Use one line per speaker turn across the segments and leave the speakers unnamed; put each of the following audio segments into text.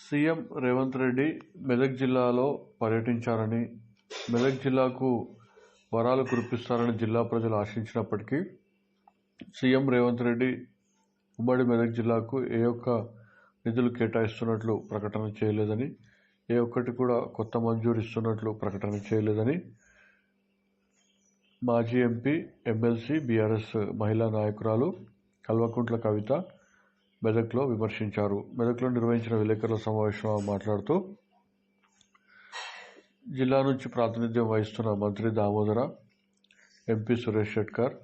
CM Revanth Reddy Medak జిల్లాలో పర్యటించారని, మెదక్ జిల్లాకు వరాలు కురిపిస్తారని జిల్లా ప్రజలు ఆశించినప్పటికీ సీఎం రేవంత్ రెడ్డి ఉమ్మడి మెదక్ జిల్లాకు ఏ ఒక్క నిధులు కేటాయిస్తున్నట్లు ప్రకటన చేయలేదని, ఏ ఒక్కటి కూడా కొత్త మంజూరు ఇస్తున్నట్లు ప్రకటన చేయలేదని మాజీ ఎంపీ, ఎమ్మెల్సీ, బీఆర్ఎస్ మహిళా నాయకురాలు కల్వకుంట్ల కవిత మెదక్లో విమర్శించారు. మెదక్లో నిర్వహించిన విలేకరుల సమావేశంలో మాట్లాడుతూ జిల్లా నుంచి ప్రాతినిధ్యం వహిస్తున్న మంత్రి దామోదర, ఎంపీ సురేష్ షెట్కర్,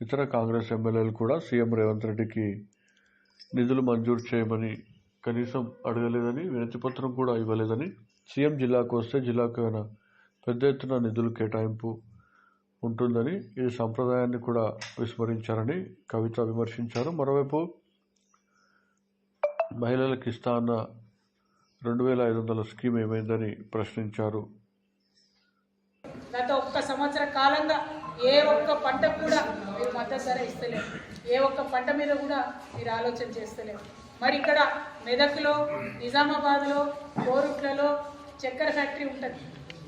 ఇతర కాంగ్రెస్ ఎమ్మెల్యేలు కూడా సీఎం రేవంత్ రెడ్డికి నిధులు మంజూరు చేయమని కనీసం అడగలేదని, వినతిపత్రం కూడా ఇవ్వలేదని, సీఎం జిల్లాకు వస్తే జిల్లాకు పెద్ద ఎత్తున నిధులు కేటాయింపు ఉంటుందని, ఈ సంప్రదాయాన్ని కూడా విస్మరించారని కవిత విమర్శించారు. మరోవైపు మహిళలకు ఇస్తా అన్న 2500 స్కీమ్ ఏమైందని ప్రశ్నించారు.
గత ఒక్క సంవత్సర కాలంగా ఏ ఒక్క పంట కూడా మీరు మద్దతు ధర ఇస్తలేరు, ఏ ఒక్క పంట మీద కూడా మీరు ఆలోచన చేస్తలేరు. మరి ఇక్కడ మెదక్లో, నిజామాబాద్లో, కోరుట్లలో చక్కెర ఫ్యాక్టరీ ఉంటుంది.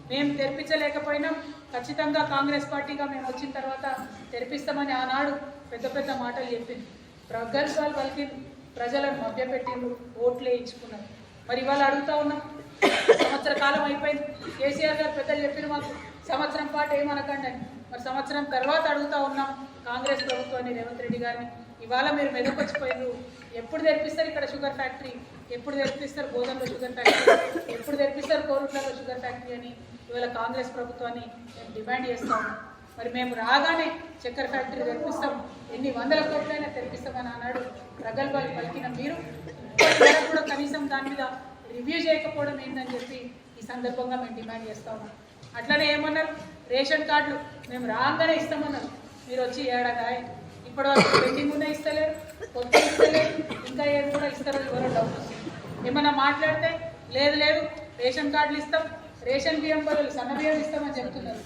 మేము తెరిపించలేకపోయినాం. ఖచ్చితంగా కాంగ్రెస్ పార్టీగా మేము వచ్చిన తర్వాత తెరిపిస్తామని ఆనాడు పెద్ద పెద్ద మాటలు చెప్పింది, ప్రగల్భాలు పలికింది, ప్రజలను మభ్యపెట్టిండ్రు, ఓట్లే ఇచ్చుకున్నారు. మరి ఇవాళ అడుగుతా ఉన్నాం, సంవత్సర కాలం అయిపోయింది. కేసీఆర్ గారు పెద్దలు చెప్పిన మాకు సంవత్సరం పాటు ఏమనకండి అని. మరి సంవత్సరం తర్వాత అడుగుతా ఉన్నాం కాంగ్రెస్ ప్రభుత్వాన్ని, రేవంత్ రెడ్డి గారిని, ఇవాళ మీరు మెదక్ వచ్చిపోయినారు, ఎప్పుడు తెరిపిస్తారు ఇక్కడ షుగర్ ఫ్యాక్టరీ, ఎప్పుడు తెరిపిస్తారు గోదాంలో షుగర్ ఫ్యాక్టరీ, ఎప్పుడు తెరిపిస్తారు కోరుట్లలో షుగర్ ఫ్యాక్టరీ అని ఇవాళ కాంగ్రెస్ ప్రభుత్వాన్ని మేము డిమాండ్ చేస్తా ఉన్నాం. మరి మేము రాగానే చక్కెర ఫ్యాక్టరీ తెరిపిస్తాం, ఎన్ని వందల కోట్లైనా తెరిపిస్తామని అన్నాడు ప్రగల్భాలు పలికిన మీరు కూడా కనీసం దాని మీద రివ్యూ చేయకపోవడం ఏంటని చెప్పి ఈ సందర్భంగా మేము డిమాండ్ చేస్తా ఉన్నాం. అట్లనే ఏమన్నారు, రేషన్ కార్డులు మేము రాగానే ఇస్తామన్నారు. మీరు వచ్చి ఏడాది ఇప్పటివరకు పెండింగ్ ఉన్న ఇస్తలేరు, కొత్త ఇస్తలేరు, ఇంకా ఏది కూడా ఇస్తారో ఎవరో డౌట్ వస్తుంది. ఏమన్నా మాట్లాడితే లేదు లేదు రేషన్ కార్డులు ఇస్తాం, రేషన్ బియ్యం బదులు సన్న బియ్యం ఇస్తామని చెప్తున్నారు,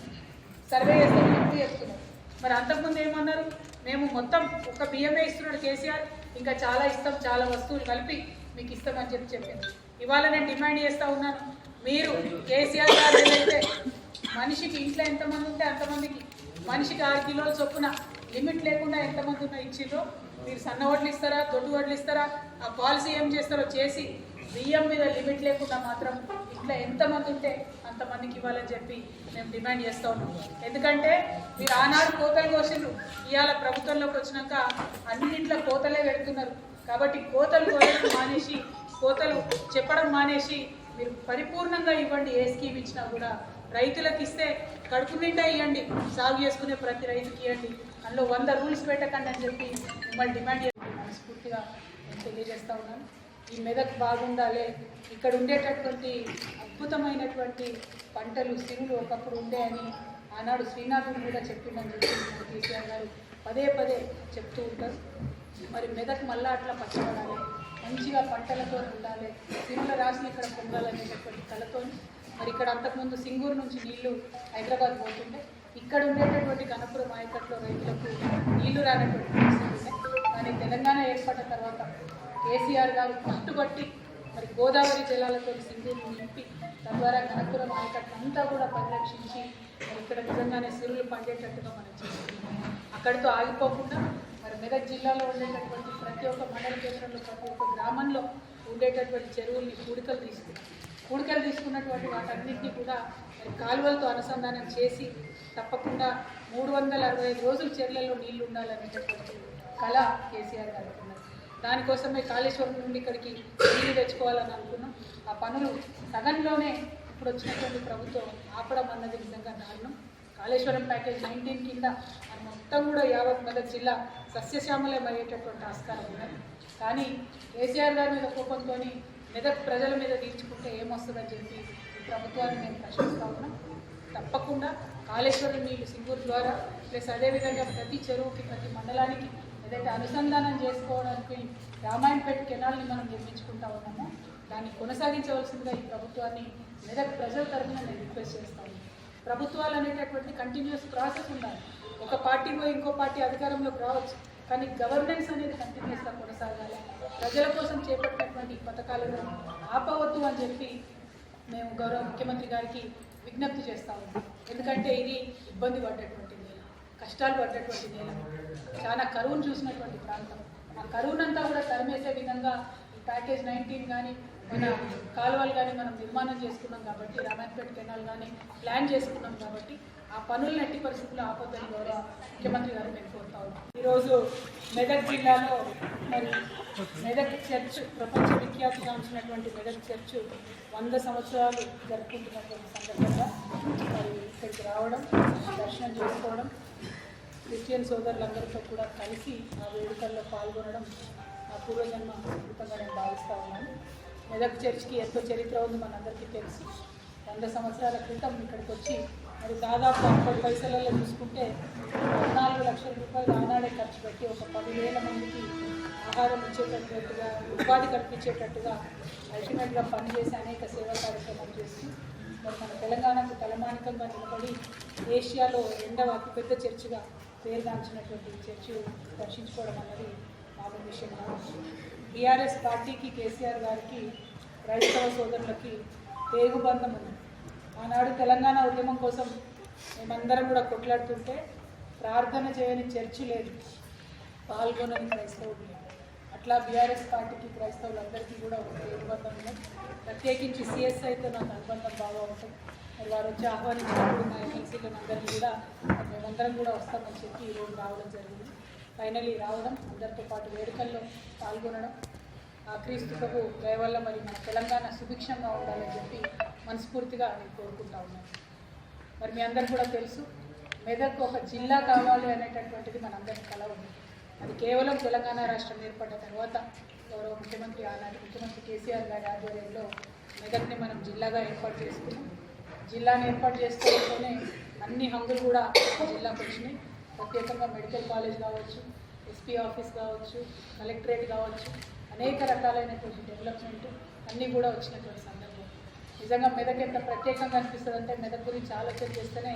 సర్వే చేస్తామని ఎప్పుడు చెప్తున్నారు. మరి అంతకుముందు ఏమన్నారు, మేము మొత్తం ఒక బియ్యమే ఇస్తున్నాడు కేసీఆర్, ఇంకా చాలా ఇస్తాం, చాలా వస్తువులు కలిపి మీకు ఇస్తామని చెప్పింది. ఇవాళ నేను డిమాండ్ చేస్తూ ఉన్నాను, మీరు కేసీఆర్ గారు ఏదైతే మనిషికి ఇంట్లో ఎంతమంది ఉంటే అంతమందికి మనిషికి 6 కిలోల చొప్పున లిమిట్ లేకుండా ఎంతమంది ఉన్నా ఇచ్చిండ్రో, మీరు సన్న వడ్లు ఇస్తారా, దొడ్డు వడ్లు ఇస్తారా, ఆ పాలసీ ఏం చేస్తారో చేసి బియ్యం మీద లిమిట్ లేకుండా మాత్రం ఇట్లా ఎంతమంది ఉంటే అంతమందికి ఇవ్వాలని చెప్పి మేము డిమాండ్ చేస్తూ ఉన్నాం. ఎందుకంటే మీరు ఆనాడు కోతలు కోసిండ్రు, ఇవాళ ప్రభుత్వంలోకి వచ్చినాక అన్నింట్లో కోతలే పెడుతున్నారు. కాబట్టి కోతలు కోయడం మానేసి, కోతలు చెప్పడం మానేసి మీరు పరిపూర్ణంగా ఇవ్వండి. ఏ స్కీమ్ ఇచ్చినా కూడా రైతులకు ఇస్తే కడుపు నిండా ఇవ్వండి, సాగు చేసుకునే ప్రతి రైతుకి ఇవ్వండి, అందులో 100 రూల్స్ పెట్టకండి అని చెప్పి మిమ్మల్ని డిమాండ్ చేసి మనస్ఫూర్తిగా నేను తెలియజేస్తూ ఉన్నాను. ఈ మెదక్ బాగుండాలి, ఇక్కడ ఉండేటటువంటి అద్భుతమైనటువంటి పంటలు, సిరులు ఒకప్పుడు ఉండే అని ఆనాడు శ్రీనాథుడు కూడా చెప్పిందని చెప్పి కేసీఆర్ గారు పదే పదే చెప్తూ ఉంటారు. మరి మెదక్ మళ్ళా అట్లా పచ్చబడాలి, మంచిగా పంటలతో ఉండాలి, సిరుల రాశి ఇక్కడ పొందాలనేటటువంటి కళతో. మరి ఇక్కడ అంతకుముందు సింగూరు నుంచి నీళ్లు హైదరాబాద్ పోతుండే, ఇక్కడ ఉండేటటువంటి గణపురం ఆయకట్లో రైతులకు నీళ్లు రానటువంటి పరిస్థితి ఉండే. కానీ తెలంగాణ ఏర్పడిన తర్వాత కేసీఆర్ గారు పట్టుబట్టి మరి గోదావరి జలాలతో సింగూరును నింపి తద్వారా గణపురం ఆయకట్టు అంతా కూడా పరిరక్షించి మరి ఇక్కడ నిజంగానే సిరులు పండేటట్టుగా మనం చేస్తున్నాం. అక్కడితో ఆగిపోకుండా మరి మెదక్ జిల్లాలో ఉండేటటువంటి ప్రతి ఒక్క మండల కేంద్రంలో, ప్రతి ఒక్క గ్రామంలో ఉండేటటువంటి చెరువుల్ని కూడికలు తీసుకున్నటువంటి వాటన్నింటినీ కూడా మరి కాలువలతో అనుసంధానం చేసి తప్పకుండా 365 రోజులు చెర్లలో నీళ్లు ఉండాలనేటటువంటి కళ కేసీఆర్ గారు ఉన్నారు. దానికోసమే కాళేశ్వరం నుండి ఇక్కడికి నీళ్లు తెచ్చుకోవాలని అనుకున్నాం. ఆ పనులు సగంలోనే ఇప్పుడు వచ్చినటువంటి ప్రభుత్వం ఆపడం అన్నది నిజంగా దారుణం. కాళేశ్వరం ప్యాకేజ్ 19 కింద మనం మొత్తం కూడా యావత్ మెదక్ జిల్లా సస్యశ్యామలే అయ్యేటటువంటి ఆస్కారం ఉన్నది. కానీ కేసీఆర్ గారి మీద కోపంతో మెదక్ ప్రజల మీద తీర్చుకుంటే ఏమొస్తుందని చెప్పి ఈ ప్రభుత్వాన్ని మేము ప్రశ్నిస్తూ ఉన్నాం. తప్పకుండా కాళేశ్వరం నీళ్లు సింగూరు ద్వారా ప్లస్ అదేవిధంగా ప్రతి చెరువుకి, ప్రతి మండలానికి ఏదైతే అనుసంధానం చేసుకోవడానికి రామాయణపేట కెనాల్ని మనం నిర్మించుకుంటా ఉన్నామో దాన్ని కొనసాగించవలసిందిగా ఈ ప్రభుత్వాన్ని మెదక్ ప్రజల తరఫున నేను రిక్వెస్ట్ చేస్తా ఉన్నాను. ప్రభుత్వాలు అనేటటువంటి కంటిన్యూస్ ప్రాసెస్ ఉండాలి. ఒక పార్టీ పోయి ఇంకో పార్టీ అధికారంలోకి రావచ్చు, కానీ గవర్నెన్స్ అనేది కంటిన్యూస్గా కొనసాగాలి. ప్రజల కోసం చేపట్టినటువంటి ఈ పథకాలను ఆపవద్దు అని చెప్పి మేము గౌరవ ముఖ్యమంత్రి గారికి విజ్ఞప్తి చేస్తా ఉన్నాం. ఎందుకంటే ఇది ఇబ్బంది పడ్డటువంటి నేల, కష్టాలు పడ్డటువంటి నేల, చాలా కరువును చూసినటువంటి ప్రాంతం. ఆ కరువునంతా కూడా తరిమేసే విధంగా ఈ ప్యాకేజ్ 19 కానీ మన కాలువలు కానీ మనం నిర్మాణం చేసుకున్నాం కాబట్టి, రామాయణపేట కెనాల్ కానీ ప్లాన్ చేసుకున్నాం కాబట్టి ఆ పనులను ఎట్టి పరిస్థితుల్లో ఆపొద్దని గౌరవ ముఖ్యమంత్రి గారు మేము కోరుతా ఉన్నాం. ఈరోజు మెదక్ జిల్లాలో మరి మెదక్ చర్చ్ ప్రపంచ విఖ్యాతిగాంచినటువంటి మెదక్ చర్చ్ 100 సంవత్సరాలు జరుపుకుంటున్నటువంటి సందర్భంగా మరి ఇక్కడికి రావడం, దర్శనం చేసుకోవడం, క్రిస్టియన్ సోదరులందరితో కూడా కలిసి ఆ వేడుకల్లో పాల్గొనడం నా పూర్వజన్మ అద్భుతంగా నేను భావిస్తూ ఉన్నాను. మెదక్ చర్చ్కి ఎంతో చరిత్ర ఉంది, మనందరికీ తెలుసు. 100 సంవత్సరాల క్రితం ఇక్కడికి వచ్చి మరి దాదాపు 50 పైసలలో చూసుకుంటే 14 లక్షల రూపాయలు ఆనాడే ఖర్చు పెట్టి ఒక 10,000 మందికి ఆహారం ఇచ్చేటట్టుగా, ఉపాధి కల్పించేటట్టుగా అల్టిమేట్గా పనిచేసి అనేక సేవా కార్యక్రమాలు చేసి మరి మన తెలంగాణకు తలమానికంగా నిలబడి ఏషియాలో 2వ అతిపెద్ద చర్చిగా పేరుగాంచినటువంటి చర్చి దర్శించుకోవడం అన్నది మామూలు విషయం కాదు. బీఆర్ఎస్ పార్టీకి, కేసీఆర్ గారికి, క్రైస్తవ సోదరులకి పేగుబంధం ఉంది. ఆనాడు తెలంగాణ ఉద్యమం కోసం మేమందరం కూడా కొట్లాడుతుంటే ప్రార్థన చేయని చర్చి లేదు, పాల్గొనని క్రైస్తవులు లేదు. అట్లా బీఆర్ఎస్ పార్టీకి, క్రైస్తవులందరికీ కూడా ఒక పేగుబంధం ఉంది. ప్రత్యేకించి సిఎస్ఐతో నాకు అనుబంధం బాగా ఉంటుంది. మరి వారు వచ్చి ఆహ్వానించినప్పుడు మా ఎమ్మెల్సీలను అందరినీ కూడా మేమందరం కూడా వస్తామని చెప్పి ఈరోజు రావడం జరిగింది. ఫైనలీ రావడం, అందరితో పాటు వేడుకల్లో పాల్గొనడం, ఆ క్రీస్తు ప్రభు దయ వల్ల మరి మన తెలంగాణ సుభిక్షంగా ఉండాలని చెప్పి మనస్ఫూర్తిగా నేను కోరుకుంటా ఉన్నాను. మరి మీ అందరికీ కూడా తెలుసు, మెదక్ ఒక జిల్లా కావాలి అనేటటువంటిది మనందరి కల ఉంది. అది కేవలం తెలంగాణ రాష్ట్రం ఏర్పడ్డ తర్వాత గౌరవ ముఖ్యమంత్రి, ఆనాటి ముఖ్యమంత్రి కేసీఆర్ గారి ఆధ్వర్యంలో మెదక్ని మనం జిల్లాగా ఏర్పాటు చేసుకున్నాం. జిల్లాను ఏర్పాటు చేసుకోవడంతోనే అన్ని హంగులు కూడా జిల్లాకు వచ్చినాయి. ప్రత్యేకంగా మెడికల్ కాలేజ్ కావచ్చు, ఎస్పీ ఆఫీస్ కావచ్చు, కలెక్టరేట్ కావచ్చు, అనేక రకాలైనటువంటి డెవలప్మెంట్ అన్నీ కూడా వచ్చినటువంటి సందర్భం. నిజంగా మెదక్ ఎంత ప్రత్యేకంగా అనిపిస్తుంది అంటే, మెదక్ గురించి ఆలోచన చేస్తేనే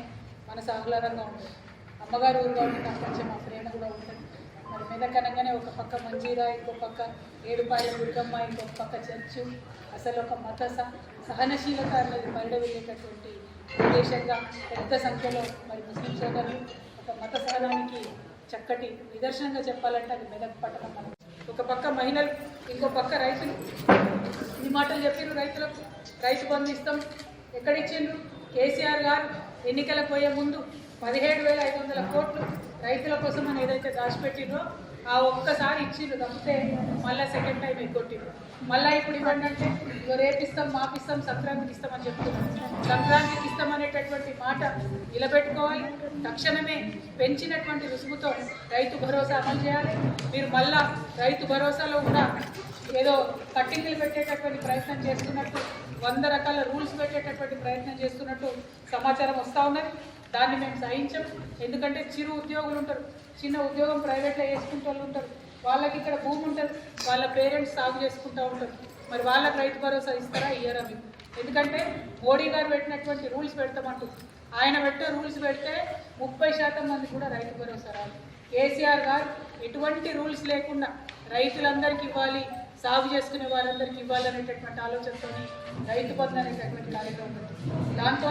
మనసు ఆహ్లాదంగా ఉంటుంది. అమ్మగారు ఊరు కాబట్టి నాకు కొంచెం మా ప్రేమ కూడా ఉంటుంది. మరి మెదక్ అనగానే ఒక పక్క మంజీరా, ఇంకో పక్క ఏడుపాయల దుర్గమ్మ, ఇంకొక పక్క చర్చు, అసలు ఒక మత సహనశీలత అనేది పరిడవిల్లేటటువంటి ప్రదేశంగా పెద్ద సంఖ్యలో మరి ముస్లిం సోదరులు ఒక మత సహనానికి చక్కటి నిదర్శనంగా చెప్పాలంటే అది మెదక్ పట్టణం. మనం ఒక పక్క మహిళలు, ఇంకో పక్క రైతులు. ఈ మాటలు చెప్పిన రైతులకు రైతు బంధు ఇస్తాం, ఎక్కడిచ్చిండ్రు? కేసీఆర్ గారు ఎన్నికలకు పోయే ముందు 17,500 కోట్లు రైతుల కోసం అని ఏదైతే దాచిపెట్టిండ్రో ఆ ఒక్కసారి ఇచ్చిండ్రు తప్పితే మళ్ళీ సెకండ్ టైం ఎగ్గొట్టిండ్రు. మళ్ళీ ఇప్పుడు ఇవ్వండి అంటే ఇగో రేపిస్తాం, మాపిస్తాం, సంక్రాంతికి ఇస్తామని చెప్తున్నాం. సంక్రాంతికి ఇస్తామనేటటువంటి మాట నిలబెట్టుకోవాలి. తక్షణమే పెంచినటువంటి రుసుముతో రైతు భరోసా అమలు చేయాలి. మీరు మళ్ళా రైతు భరోసాలో కూడా ఏదో కట్టింగ్లు పెట్టేటటువంటి ప్రయత్నం చేస్తున్నట్టు, 100 రకాల రూల్స్ పెట్టేటటువంటి ప్రయత్నం చేస్తున్నట్టు సమాచారం వస్తూ ఉన్నది. దాన్ని మేము సహించాం. ఎందుకంటే చిరు ఉద్యోగులు ఉంటారు, చిన్న ఉద్యోగం ప్రైవేట్లో చేసుకుంటూ వాళ్ళు ఉంటారు, వాళ్ళకి ఇక్కడ భూమి ఉంటుంది, వాళ్ళ పేరెంట్స్ సాగు చేసుకుంటూ ఉంటారు. మరి వాళ్ళకి రైతు భరోసా ఇస్తారా? ఇయ్యరా మీకు? ఎందుకంటే మోడీ గారు పెట్టినటువంటి రూల్స్ పెడతామంటూ ఆయన పెట్టే రూల్స్ పెడితే 30% మంది కూడా రైతు భరోసా రాదు. కేసీఆర్ గారు ఎటువంటి రూల్స్ లేకుండా రైతులందరికీ ఇవ్వాలి, సాగు చేసుకునే వాళ్ళందరికీ ఇవ్వాలనేటటువంటి ఆలోచనతో రైతు బంధు అనేటటువంటి కార్యక్రమం ఉంది. దాంతో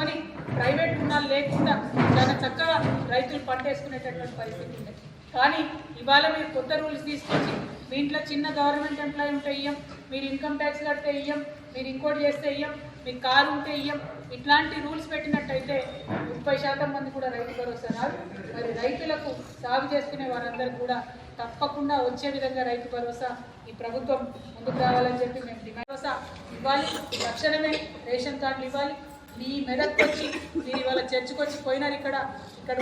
ప్రైవేట్ రుణాలు లేకుండా చాలా చక్కగా రైతులు పంటేసుకునేటటువంటి పరిస్థితి ఉంది. కానీ ఇవాళ మీరు కొత్త రూల్స్ తీసుకొచ్చి మీ ఇంట్లో చిన్న గవర్నమెంట్ ఎంప్లాయీ ఉంటే ఇయ్యం, మీరు ఇన్కమ్ ట్యాక్స్ కడితే ఇయ్యం, మీరు ఇంకోటి చేస్తే ఇయ్యం, మీకు కారు ఉంటే ఇయ్యం, ఇట్లాంటి రూల్స్ పెట్టినట్టయితే 30% మంది కూడా రైతు భరోసా రాదు. మరి రైతులకు సాగు చేసుకునే వారందరూ కూడా తప్పకుండా వచ్చే విధంగా రైతు భరోసా ఈ ప్రభుత్వం ముందుకు రావాలని చెప్పి మేము డిమాండ్. భరోసా ఇవ్వాలి, తక్షణమే రేషన్ కార్డులు ఇవ్వాలి. మీ మెదక్ వచ్చి మీరు ఇవాళ చర్చకు వచ్చి పోయినారు, ఇక్కడ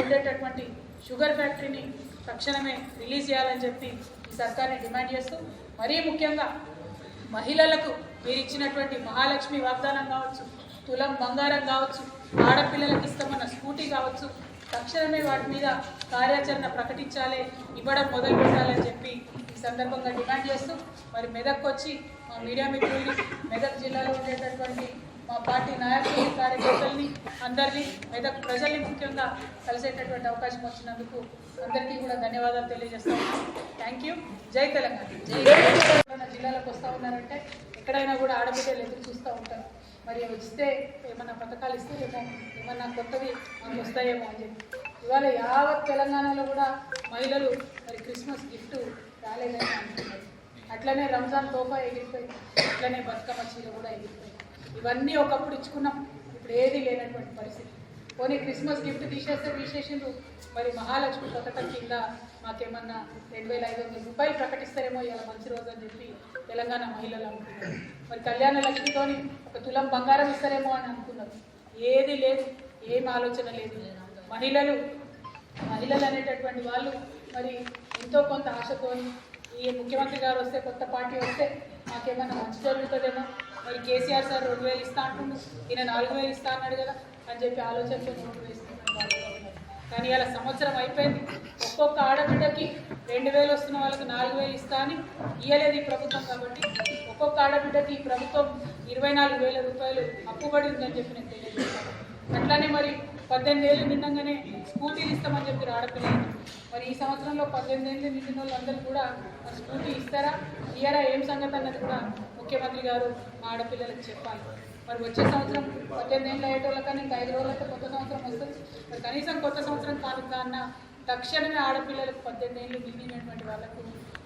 ఉండేటటువంటి షుగర్ ఫ్యాక్టరీని తక్షణమే రిలీజ్ చేయాలని చెప్పి ఈ సర్కార్ని డిమాండ్ చేస్తూ, మరీ ముఖ్యంగా మహిళలకు మీరు ఇచ్చినటువంటి మహాలక్ష్మి వాగ్దానం కావచ్చు, తులం బంగారం కావచ్చు, ఆడపిల్లలకు ఇస్తామన్న స్కూటీ కావచ్చు, తక్షణమే వాటి మీద కార్యాచరణ ప్రకటించాలి, ఇవ్వడం మొదలు పెట్టాలని చెప్పి ఈ సందర్భంగా డిమాండ్ చేస్తూ, మరి మెదక్ వచ్చి మా మీడియా మిత్రుల్ని, మెదక్ జిల్లాలో ఉండేటటువంటి మా పార్టీ పార్టీ నాయకుల్ని కార్యకర్తల్ని అందరినీ మెదక్ ప్రజల్ని ముఖ్యంగా కలిసేటటువంటి అవకాశం వచ్చినందుకు అందరికీ కూడా ధన్యవాదాలు తెలియజేస్తా ఉన్నాను. Thank you. జై తెలంగాణ. జిల్లాలకు వస్తూ ఉన్నారంటే ఎక్కడైనా కూడా ఆడబిడ్డలు ఎదురు చూస్తూ ఉంటారు. మరి వస్తే ఏమన్నా పథకాలు ఇస్తారేమో, ఏమన్నా కొత్తవి మనకు వస్తాయేమో అని చెప్పి ఇవాళ యావత్ తెలంగాణలో కూడా మహిళలు మరి క్రిస్మస్ గిఫ్ట్ రాలేదని అంటున్నారు. అట్లనే రంజాన్ తోఫా ఎగిరిపోయి, అట్లనే బతుకమ్మ చీర కూడా ఎగిరిపోయి. ఇవన్నీ ఒకప్పుడు ఇచ్చుకున్నాం, ఇప్పుడు ఏది లేనటువంటి పరిస్థితి. పోనీ క్రిస్మస్ గిఫ్ట్ తీసేస్తే తీసేసిండ్రు, మరి మహాలక్ష్మి పథకం కింద మాకేమన్నా 2,500 రూపాయలు ప్రకటిస్తారేమో ఇలా మంచి రోజు అని చెప్పి తెలంగాణ మహిళలు అనుకున్నారు. మరి కళ్యాణ లక్ష్మితోని 1 తులం బంగారం ఇస్తారేమో అని అనుకున్నారు. ఏది లేదు, ఏం ఆలోచన లేదు. మహిళలు అనేటటువంటి వాళ్ళు మరి ఎంతో కొంత ఆశతోని ఈ ముఖ్యమంత్రి గారు వస్తే, కొత్త పార్టీ వస్తే మాకేమైనా మంచి జరుగుతుందేమో, మరి కేసీఆర్ సార్ 2,000 ఇస్తా అంటుండు, ఈయన 4,000 ఇస్తా అన్నాడు కదా అని చెప్పి ఆలోచనతో ఓటు వేస్తున్నారు. కానీ ఇలా సంవత్సరం అయిపోయింది, ఒక్కొక్క ఆడబిడ్డకి 2,000 వస్తున్న వాళ్ళకి 4,000 ఇస్తా అని ఇయ్యలేదు ఈ ప్రభుత్వం. కాబట్టి ఒక్కొక్క ఆడబిడ్డకి ఈ ప్రభుత్వం 24,000 రూపాయలు అప్పుబడి ఉందని చెప్పి నేను తెలియజేస్తాను. అట్లానే మరి 18 ఏళ్ళు నిండంగానే స్కూటీలు ఇస్తామని చెప్పి ఆడపిల్లలు. మరి ఈ సంవత్సరంలో 18 ఏళ్ళు నిండిన వాళ్ళందరూ కూడా స్కూటీ ఇస్తారా ఇయ్యారా ఏం సంగతి అన్నది కూడా ముఖ్యమంత్రి గారు మా ఆడపిల్లలకు చెప్పాలి. మరి వచ్చే సంవత్సరం 18 ఏళ్ళు అయ్యేటోళ్ళకన్నా ఇంకా 5 రోజులతో కొత్త సంవత్సరం వస్తుంది. మరి కనీసం కొత్త సంవత్సరం కానుకన్నా తక్షణమే ఆడపిల్లలకు 18 ఏళ్ళు నిండినటువంటి వాళ్ళకు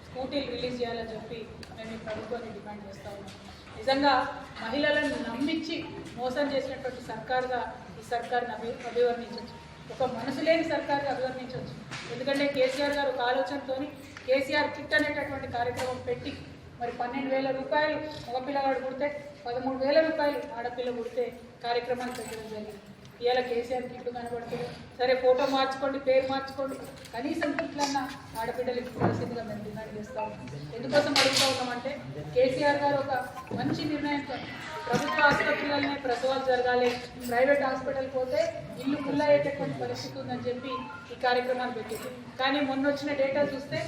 స్కూటీలు రిలీజ్ చేయాలని చెప్పి మేము ఈ ప్రభుత్వాన్ని డిమాండ్ చేస్తూ ఉన్నాం. నిజంగా మహిళలను నమ్మించి మోసం చేసినటువంటి సర్కారుగా ఈ సర్కారుని అభివర్ణించవచ్చు. ఒక మనసు లేని సర్కారుగా అభివర్ణించవచ్చు. ఎందుకంటే కేసీఆర్ గారు ఒక ఆలోచనతో కేసీఆర్ కిట్ అనేటటువంటి కార్యక్రమం పెట్టి మరి 12,000 రూపాయలు మగపిల్లవాడు పుడితే 13,000 రూపాయలు ఆడపిల్ల పుడితే కార్యక్రమాన్ని పెట్టడం జరిగింది. ఇవాళ కేసీఆర్ కిట్లు కనబడుతుంది. సరే ఫోటో మార్చుకోండి, పేరు మార్చుకోండి, కనీసం కిట్లన్నా ఆడబిడ్డలకు ఇవ్వాల్సిందిగా మేము డిమాండ్ చేస్తూ ఉన్నాం. ఎందుకోసం అడుగుతూ ఉన్నామంటే కేసీఆర్ గారు ఒక మంచి నిర్ణయంతో ప్రభుత్వ ఆసుపత్రులనే ప్రసవాలు జరగాలి, ప్రైవేట్ హాస్పిటల్ పోతే ఇల్లు ఫుల్ అయ్యేటటువంటి పరిస్థితి ఉందని చెప్పి ఈ కార్యక్రమాన్ని పెట్టింది. కానీ మొన్న వచ్చిన డేటా చూస్తే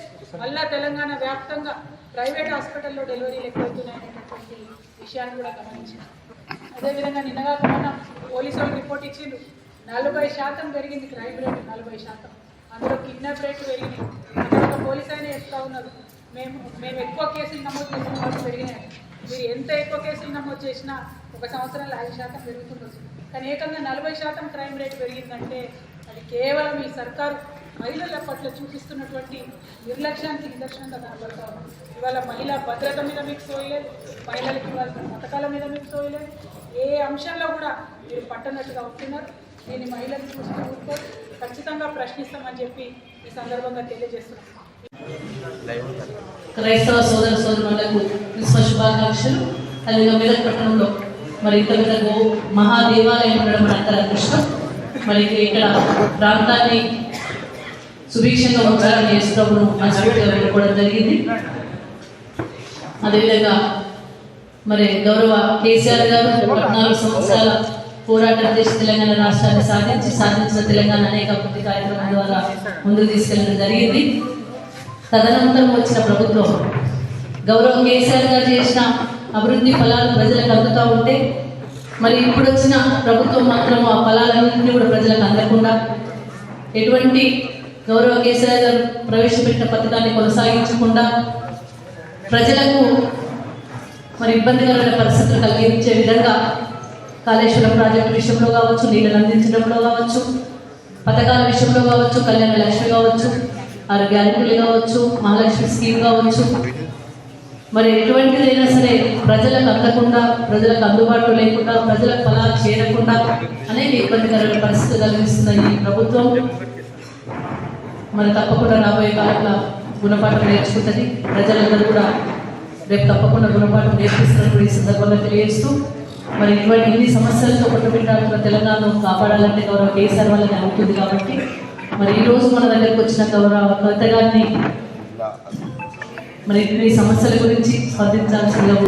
మళ్ళా తెలంగాణ వ్యాప్తంగా ప్రైవేట్ హాస్పిటల్లో డెలివరీలు ఎక్కువవుతున్నాయనేటటువంటి విషయాన్ని కూడా గమనించింది. అదేవిధంగా నిన్నగా మొన్న పోలీసు వాళ్ళు రిపోర్ట్ ఇచ్చిండ్రు, 40% పెరిగింది క్రైమ్ రేటు, 40%. అందులో కిడ్నాప్ రేటు పెరిగినాయి. అక్కడ ఒక పోలీసు ఆయన చెప్తా ఉన్నారు, మేము ఎక్కువ కేసులు నమోదు చేసిన వాళ్ళు పెరిగినాయి. మీరు ఎంత ఎక్కువ కేసులు నమోదు చేసినా ఒక సంవత్సరంలో 5% పెరుగుతుండొచ్చు, కానీ ఏకంగా 40% క్రైమ్ రేటు పెరిగిందంటే అది కేవలం ఈ సర్కారు మహిళల పట్ల చూపిస్తున్నటువంటి నిర్లక్ష్యానికి నిదర్శనంగా కనబడతా ఉంది. ఇవాళ మహిళా భద్రత మీద మీకు సోయలేదు, మహిళలకు ఇవ్వాల్సిన పథకాల మీద మీకు సోయలేదు, ఏ అంశంలో కూడా మీరు పట్టనట్టుగా ఉంటున్నారు. నేను మహిళలు చూస్తూ ఉంటే ఖచ్చితంగా ప్రశ్నిస్తామని చెప్పి ఈ సందర్భంగా తెలియజేస్తున్నాను.
క్రైస్తవ సోదరులకు క్రిస్మస్ శుభాకాంక్షలు. అలాగే మెదక్ పట్టణంలో మరి ఇంత పెద్ద మహాదేవాలయం ఉండడం మన అందరి అదృష్టం. మరి ఇక్కడ ప్రాంతాన్ని సుభిక్షంగా ఉంచాలని చేస్తున్నప్పుడు మనస్ఫూర్తిగా వెళ్ళిపోవడం జరిగింది. అదేవిధంగా మరి గౌరవ కేసీఆర్ గారు 14 సంవత్సరాల పోరాటం చేసి తెలంగాణ రాష్ట్రాన్ని సాధించిన తెలంగాణ అనేక అభివృద్ధి కార్యక్రమాల ద్వారా ముందుకు తీసుకెళ్లడం జరిగింది. తదనంతరం వచ్చిన ప్రభుత్వం గౌరవ కేసీఆర్ గారు చేసిన అభివృద్ధి ఫలాలు ప్రజలకు అందుతూ ఉంటే మరి ఇప్పుడు వచ్చిన ప్రభుత్వం మాత్రం ఆ ఫలాలన్నింటినీ కూడా ప్రజలకు అందకుండా ఎటువంటి గౌరవ కేసీఆర్ గారు ప్రవేశపెట్టిన పథకాన్ని కొనసాగించకుండా ప్రజలకు మరి ఇబ్బందికరమైన పరిస్థితులు కలిగించే విధంగా కాళేశ్వరం ప్రాజెక్టు విషయంలో కావచ్చు, నీళ్ళను అందించడంలో కావచ్చు, పథకాల విషయంలో కావచ్చు, కళ్యాణ లక్ష్మి కావచ్చు, 6 గ్యారెంటీలు కావచ్చు, మహాలక్ష్మి స్కీమ్ కావచ్చు, మరి ఎటువంటిదైనా సరే ప్రజలకు అందకుండా, ప్రజలకు అందుబాటులో లేకుండా, ప్రజలకు ఫలాలు చేరకుండా అనేక ఇబ్బందికరమైన పరిస్థితులు కలిగిస్తున్న ఈ ప్రభుత్వం మరి తప్పకుండా రాబోయే కాలంలో గుణపాఠం నేర్చుకుంటుంది. ప్రజలందరూ కూడా రేపు తప్పకుండా గుణపాఠం నేర్పిస్తున్నట్టు ఈ సందర్భంగా తెలియజేస్తూ మరి ఇన్ని సమస్యలతో కొట్టుబిట్టాడుతున్న తెలంగాణను కాపాడాలంటే గౌరవ కేసీఆర్ వాళ్ళని అవుతుంది. కాబట్టి మరి ఈరోజు మన దగ్గరకు వచ్చిన గౌరవ కవిత గారిని మరి ఈ సమస్యల గురించి స్పందించాల్సిందిగా